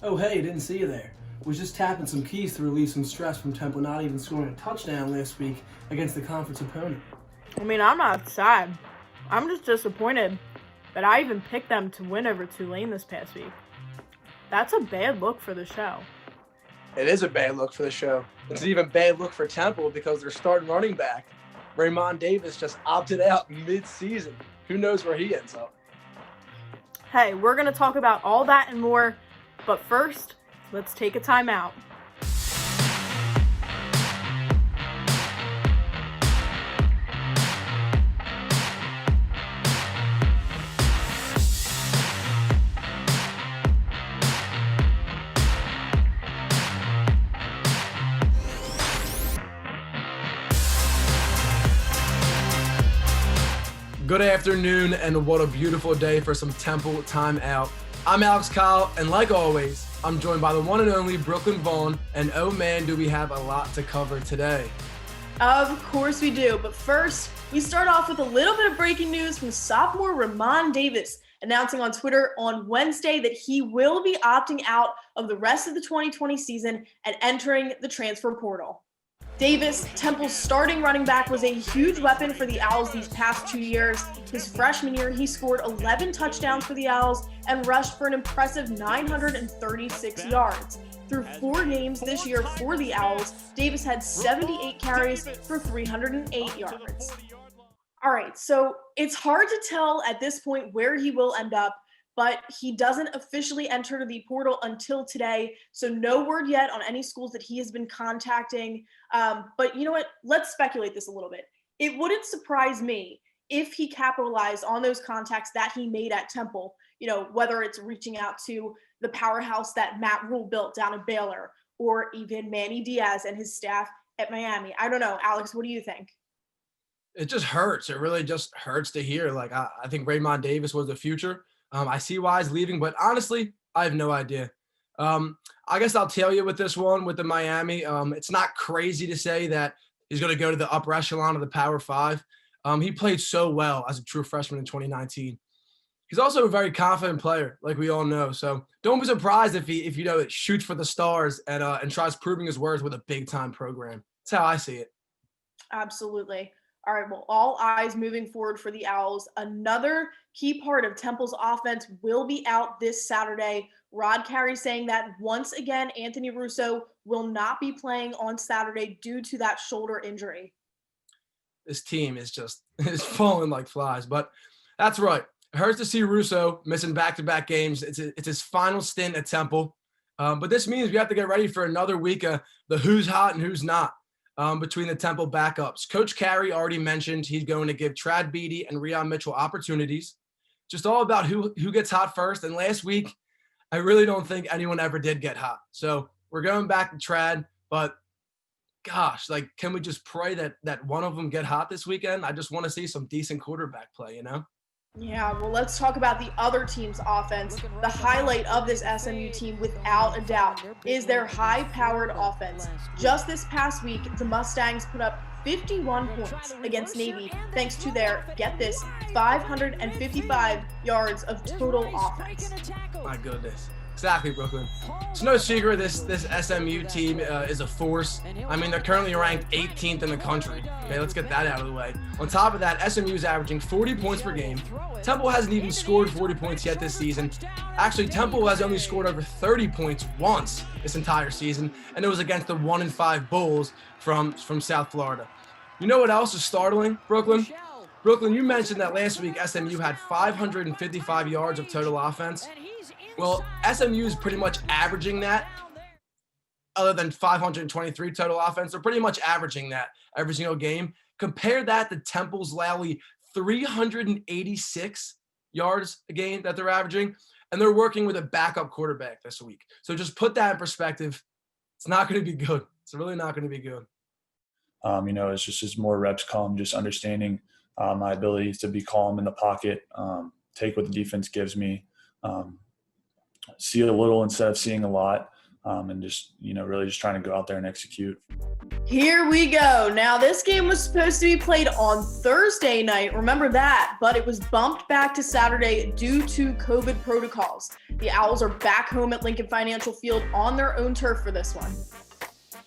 Oh, hey, didn't see you there. Was just tapping some keys to relieve some stress from Temple not even scoring a touchdown last week against the conference opponent. I mean, I'm not sad. I'm just disappointed that I even picked them to win over Tulane this past week. That's a bad look for the show. It is a bad look for the show. It's an even bad look for Temple because their starting running back, Raymond Davis, just opted out mid-season. Who knows where he ends up? Hey, we're going to talk about all that and more, but first, let's take a timeout. Good afternoon, and what a beautiful day for some Temple Timeout. I'm Alex Kyle, and like always, I'm joined by the one and only Brooklyn Vaughn, and oh man, do we have a lot to cover today. Of course we do, but first, we start off with a little bit of breaking news from sophomore Raymond Davis, announcing on Twitter on Wednesday that he will be opting out of the rest of the 2020 season and entering the transfer portal. Davis, Temple's starting running back, was a huge weapon for the Owls these past 2 years. His freshman year, he scored 11 touchdowns for the Owls and rushed for an impressive 936 yards. Through 4 games this year for the Owls, Davis had 78 carries for 308 yards. All right, so it's hard to tell at this point where he will end up, but he doesn't officially enter the portal until today, so no word yet on any schools that he has been contacting. But you know what? Let's speculate this a little bit. It wouldn't surprise me if he capitalized on those contacts that he made at Temple, whether it's reaching out to the powerhouse that Matt Rule built down in Baylor, or even Manny Diaz and his staff at Miami. I don't know. Alex, what do you think? It just hurts. It really just hurts to hear. Like, I think Raymond Davis was the future. I see why he's leaving, but honestly, I have no idea. I guess I'll tell you with this one, with the Miami, it's not crazy to say that he's going to go to the upper echelon of the Power Five. He played so well as a true freshman in 2019. He's also a very confident player, like we all know. So don't be surprised if he shoots for the stars and tries proving his worth with a big time program. That's how I see it. Absolutely. All right, well, all eyes moving forward for the Owls. Another key part of Temple's offense will be out this Saturday. Rod Carey saying that once again, Anthony Russo will not be playing on Saturday due to that shoulder injury. This team is falling like flies, but that's right. It hurts to see Russo missing back-to-back games. It's his final stint at Temple. But this means we have to get ready for another week of the who's hot and who's not. Between the Temple backups. Coach Carey already mentioned he's going to give Trad Beatty and Rion Mitchell opportunities. Just all about who gets hot first. And last week, I really don't think anyone ever did get hot. So we're going back to Trad, but gosh, can we just pray that one of them get hot this weekend? I just want to see some decent quarterback play, Yeah, well, let's talk about the other team's offense. The highlight of this SMU team, without a doubt, is their high-powered offense. Just this past week, the Mustangs put up 51 points against Navy thanks to their, get this, 555 yards of total offense. My goodness. Exactly, Brooklyn. It's no secret this SMU team is a force. I mean, they're currently ranked 18th in the country. Okay, let's get that out of the way. On top of that, SMU is averaging 40 points per game. Temple hasn't even scored 40 points yet this season. Actually, Temple has only scored over 30 points once this entire season, and it was against the 1-5 Bulls from South Florida. You know what else is startling, Brooklyn? Brooklyn, you mentioned that last week SMU had 555 yards of total offense. Well, SMU is pretty much averaging that, other than 523 total offense. They're pretty much averaging that every single game. Compare that to Temple's lousy 386 yards a game that they're averaging, and they're working with a backup quarterback this week. So just put that in perspective. It's not going to be good. It's really not going to be good. It's just more reps come, just understanding my ability to be calm in the pocket, take what the defense gives me, see a little instead of seeing a lot. and just, really just trying to go out there and execute. Here we go. Now, this game was supposed to be played on Thursday night. Remember that, but it was bumped back to Saturday due to COVID protocols. The Owls are back home at Lincoln Financial Field on their own turf for this one.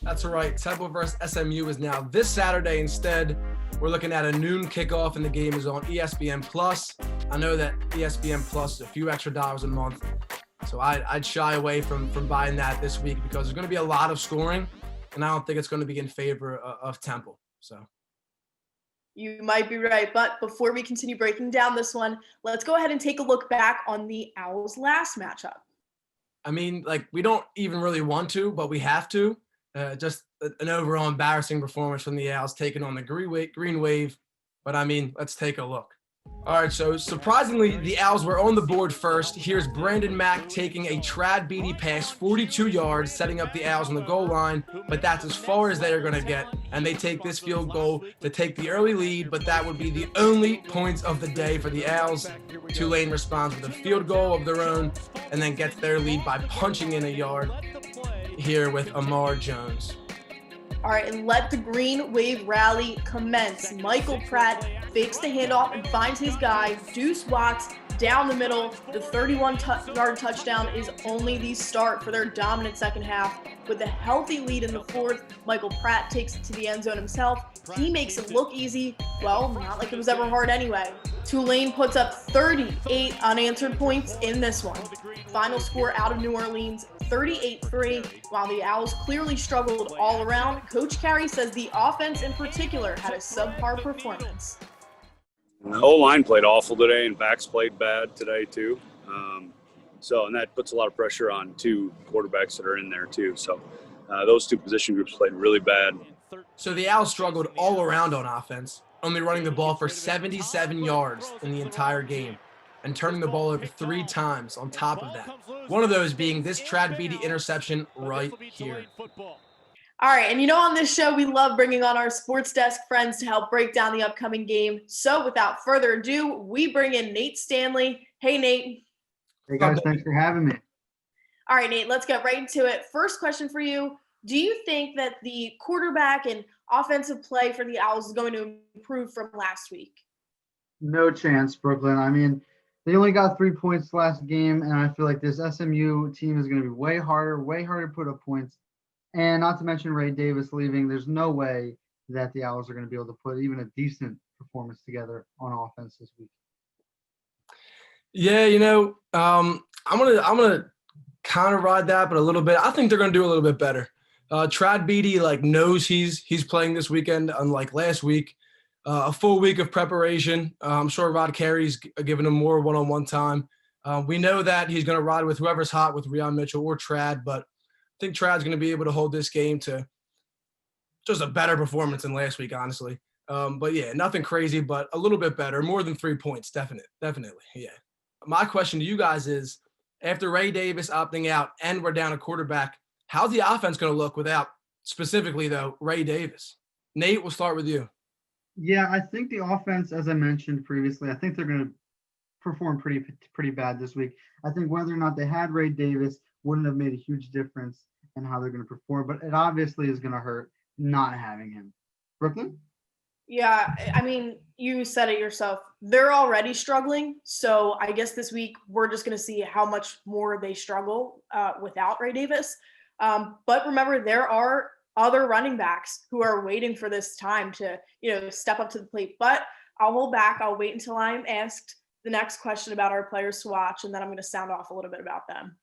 That's right. Temple versus SMU is now this Saturday instead. We're looking at a noon kickoff, and the game is on ESPN Plus. I know that ESPN Plus is a few extra dollars a month, so I'd shy away from buying that this week because there's going to be a lot of scoring, and I don't think it's going to be in favor of Temple. So you might be right, but before we continue breaking down this one, let's go ahead and take a look back on the Owls' last matchup. I mean, we don't even really want to, but we have to. Just an overall embarrassing performance from the Owls taking on the Green Wave. But, I mean, let's take a look. All right, so surprisingly, the Owls were on the board first. Here's Brandon Mack taking a Trad Beatty pass 42 yards, setting up the Owls on the goal line. But that's as far as they are going to get. And they take this field goal to take the early lead, but that would be the only points of the day for the Owls. Tulane responds with a field goal of their own and then gets their lead by punching in a yard here with Amar Jones. All right, and let the Green Wave rally commence. Michael Pratt fakes the handoff and finds his guy, Deuce Watts, down the middle. The 31-yard touchdown is only the start for their dominant second half. With a healthy lead in the fourth, Michael Pratt takes it to the end zone himself. He makes it look easy. Well, not like it was ever hard anyway. Tulane puts up 38 unanswered points in this one. Final score out of New Orleans, 38-3. While the Owls clearly struggled all around, Coach Carey says the offense in particular had a subpar performance. The O-line played awful today, and backs played bad today too. And that puts a lot of pressure on two quarterbacks that are in there too. So those two position groups played really bad. So the Owls struggled all around on offense, only running the ball for 77 yards in the entire game and turning the ball over 3 times on top of that. One of those being this Trad Beatty interception right here. All right, and on this show, we love bringing on our sports desk friends to help break down the upcoming game. So without further ado, we bring in Nate Stanley. Hey, Nate. Hey, guys, thanks for having me. All right, Nate, let's get right into it. First question for you. Do you think that the quarterback and offensive play for the Owls is going to improve from last week? No chance, Brooklyn. I mean, they only got 3 points last game, and I feel like this SMU team is going to be way harder to put up points. And not to mention Ray Davis leaving, there's no way that the Owls are going to be able to put even a decent performance together on offense this week. Yeah, I'm gonna kind of ride that, but a little bit. I think they're gonna do a little bit better. Trad Beatty knows he's playing this weekend, unlike last week. A full week of preparation. I'm sure Rod Carey's giving him more one-on-one time. We know that he's gonna ride with whoever's hot, with Rion Mitchell or Trad, but I think Trad's going to be able to hold this game to just a better performance than last week, honestly. But, yeah, nothing crazy, but a little bit better. More than 3 points, definitely, yeah. My question to you guys is, after Ray Davis opting out and we're down a quarterback, how's the offense going to look without, specifically, though, Ray Davis? Nate, we'll start with you. Yeah, I think the offense, as I mentioned previously, I think they're going to perform pretty bad this week. I think whether or not they had Ray Davis wouldn't have made a huge difference in how they're going to perform, but it obviously is going to hurt not having him. Brooklyn? Yeah, I mean, you said it yourself. They're already struggling, so I guess this week we're just going to see how much more they struggle without Ray Davis. But remember, there are other running backs who are waiting for this time to, step up to the plate. But I'll hold back. I'll wait until I'm asked the next question about our players to watch, and then I'm going to sound off a little bit about them.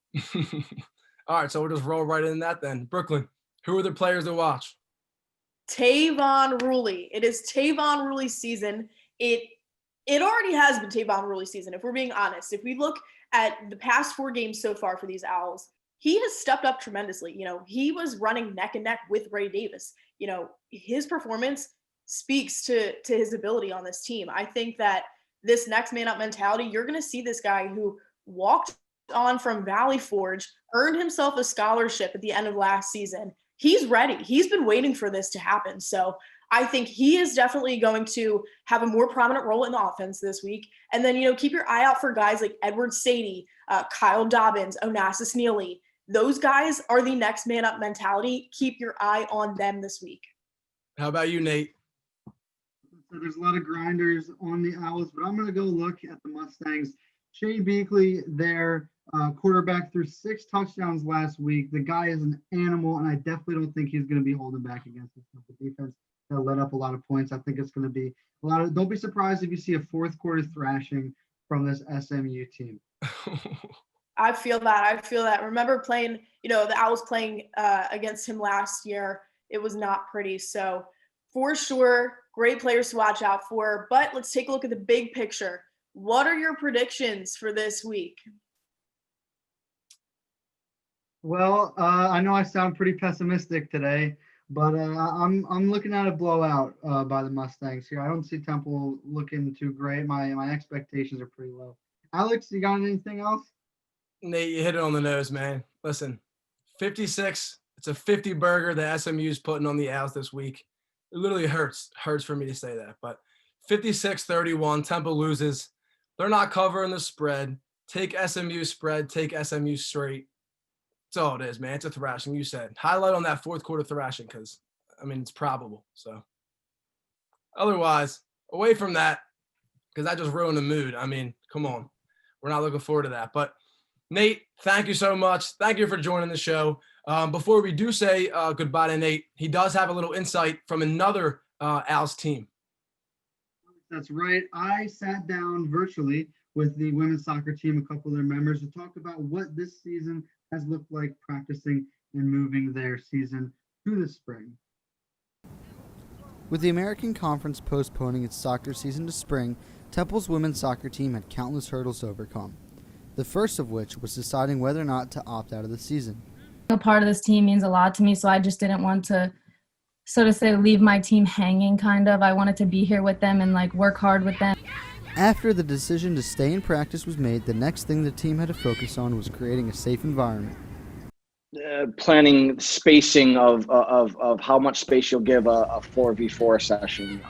All right, so we'll just roll right in that then. Brooklyn, who are the players to watch? Tavon Ruley. It is Tavon Ruley's season. It already has been Tavon Ruley's season, if we're being honest. If we look at the past 4 games so far for these Owls, he has stepped up tremendously. He was running neck and neck with Ray Davis. His performance speaks to his ability on this team. I think that this next man up mentality, you're going to see this guy who walked on from Valley Forge, earned himself a scholarship at the end of last season. He's ready. He's been waiting for this to happen. So I think he is definitely going to have a more prominent role in the offense this week. And then, keep your eye out for guys like Edward Sadie, Kyle Dobbins, Onassis Neely. Those guys are the next man up mentality. Keep your eye on them this week. How about you, Nate? So there's a lot of grinders on the Owls, but I'm going to go look at the Mustangs. Shane Beakley, their quarterback, threw 6 touchdowns last week. The guy is an animal, and I definitely don't think he's going to be holding back against the defense that let up a lot of points. I think it's going to be a lot of. Don't be surprised if you see a fourth quarter thrashing from this SMU team. I feel that. Remember playing, the Owls playing against him last year. It was not pretty. So for sure, great players to watch out for. But let's take a look at the big picture. What are your predictions for this week? Well, I know I sound pretty pessimistic today, but I'm looking at a blowout by the Mustangs here. I don't see Temple looking too great. My expectations are pretty low. Alex, you got anything else? Nate, you hit it on the nose, man. Listen, 56. It's a 50 burger that SMU's putting on the Owls this week. It literally hurts for me to say that, but 56-31, Temple loses. They're not covering the spread. Take SMU spread, take SMU straight. That's all it is, man. It's a thrashing, you said. Highlight on that fourth quarter thrashing because, it's probable. So, otherwise, away from that, because that just ruined the mood. Come on. We're not looking forward to that. But, Nate, thank you so much. Thank you for joining the show. Before we do say goodbye to Nate, he does have a little insight from another Owls team. That's right. I sat down virtually with the women's soccer team, a couple of their members, to talk about what this season has looked like practicing and moving their season through the spring. With the American Conference postponing its soccer season to spring, Temple's women's soccer team had countless hurdles to overcome. The first of which was deciding whether or not to opt out of the season. A part of this team means a lot to me, so I just didn't want to, so to say, leave my team hanging, kind of. I wanted to be here with them and, work hard with them. After the decision to stay in practice was made, the next thing the team had to focus on was creating a safe environment. Planning spacing of how much space you'll give a 4v4 session,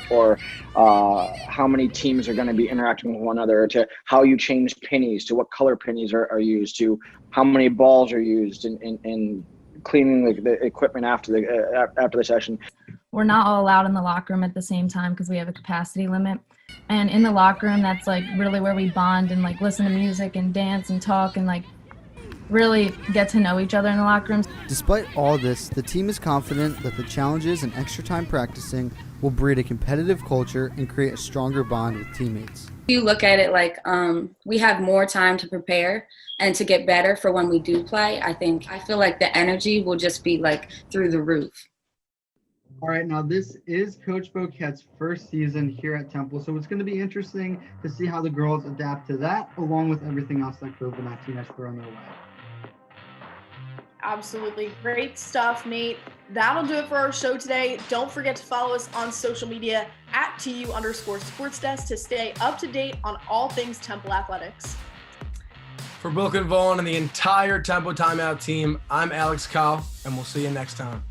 or how many teams are going to be interacting with one another, to how you change pennies, to what color pennies are used, to how many balls are used, in cleaning the equipment after the session. We're not all allowed in the locker room at the same time because we have a capacity limit. And in the locker room, that's really where we bond and listen to music and dance and talk and really get to know each other in the locker room. Despite all this, the team is confident that the challenges and extra time practicing will breed a competitive culture and create a stronger bond with teammates. You look at it we have more time to prepare and to get better for when we do play. I feel like the energy will just be through the roof. All right, now this is Coach Boquette's first season here at Temple, so it's going to be interesting to see how the girls adapt to that, along with everything else that COVID-19 has thrown their way. Absolutely. Great stuff, Nate. That'll do it for our show today. Don't forget to follow us on social media at @TU_SportsDesk to stay up to date on all things Temple athletics. For Brooke and Vaughn and the entire Temple Timeout team, I'm Alex Kyle, and we'll see you next time.